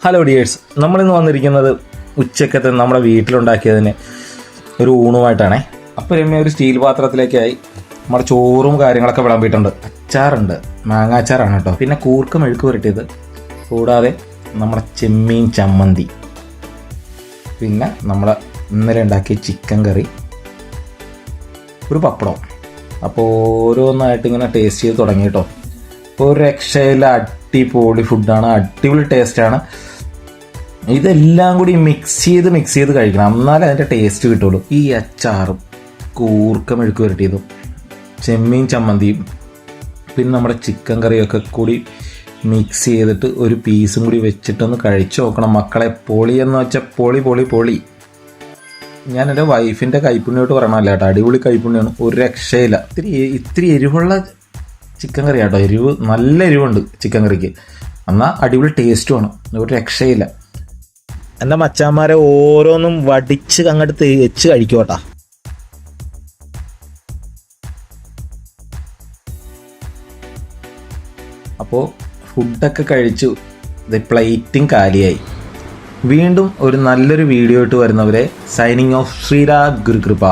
Hello dears, നമ്മളിന്ന് വന്നിരിക്കുന്നത് ഉച്ചക്കത്തെ നമ്മുടെ വീട്ടിലുണ്ടാക്കിയതിന് ഒരു ഊണുമായിട്ടാണേ. അപ്പോൾ രമ്യ ഒരു സ്റ്റീൽ പാത്രത്തിലേക്കായി നമ്മുടെ ചോറും കാര്യങ്ങളൊക്കെ വിളമ്പിയിട്ടുണ്ട്. അച്ചാറുണ്ട്, മാങ്ങ അച്ചാറാണ് കേട്ടോ. പിന്നെ കൂർക്ക മെഴുക്ക് പുരട്ടിയത്, കൂടാതെ നമ്മുടെ ചെമ്മീൻ ചമ്മന്തി, പിന്നെ നമ്മുടെ ഇന്നലെ ഉണ്ടാക്കിയ ചിക്കൻ കറി, ഒരു പപ്പടം. അപ്പോൾ ഓരോന്നായിട്ട് ഇങ്ങനെ ടേസ്റ്റ് ചെയ്ത് തുടങ്ങി കേട്ടോ. ഒരു രക്ഷയില്ല, അടിപൊളി ഫുഡാണ്, അടിപൊളി ടേസ്റ്റാണ്. ഇതെല്ലാം കൂടി മിക്സ് ചെയ്ത് കഴിക്കണം, എന്നാലേ അതിൻ്റെ ടേസ്റ്റ് കിട്ടുള്ളൂ. ഈ അച്ചാറും കൂർക്ക മെഴുക്ക് പുരട്ടിയതും ചെമ്മീൻ ചമ്മന്തിയും പിന്നെ നമ്മുടെ ചിക്കൻ കറിയൊക്കെ കൂടി മിക്സ് ചെയ്തിട്ട് ഒരു പീസും കൂടി വെച്ചിട്ടൊന്ന് കഴിച്ചു നോക്കണം മക്കളെ. പൊളി എന്ന് വെച്ചാൽ പൊളി. ഞാൻ എൻ്റെ വൈഫിൻ്റെ കൈപ്പുണ്യോട്ട് പറയണമല്ല കേട്ടോ, അടിപൊളി കൈപ്പുണ്യാണ്, ഒരു രക്ഷയില്ല. ഇത്തിരി എരിവുള്ള ചിക്കൻ കറി കേട്ടോ, നല്ല എരിവുണ്ട് ചിക്കൻ കറിക്ക്, എന്നാൽ അടിപൊളി ടേസ്റ്റുമാണ്, ഒരു രക്ഷയില്ല. എൻ്റെ മച്ചാന്മാരെ ഓരോന്നും വടിച്ച് അങ്ങോട്ട് തേച്ച് കഴിക്കും കേട്ടോ. അപ്പോൾ ഫുഡൊക്കെ കഴിച്ചു, പ്ലേറ്റും കാലിയായി. വീണ്ടും ഒരു നല്ലൊരു വീഡിയോ ആയിട്ട് വരുന്നവരെ സൈനിങ് ഓഫ്. ശ്രീരാഗ് ഗുരുകൃപ.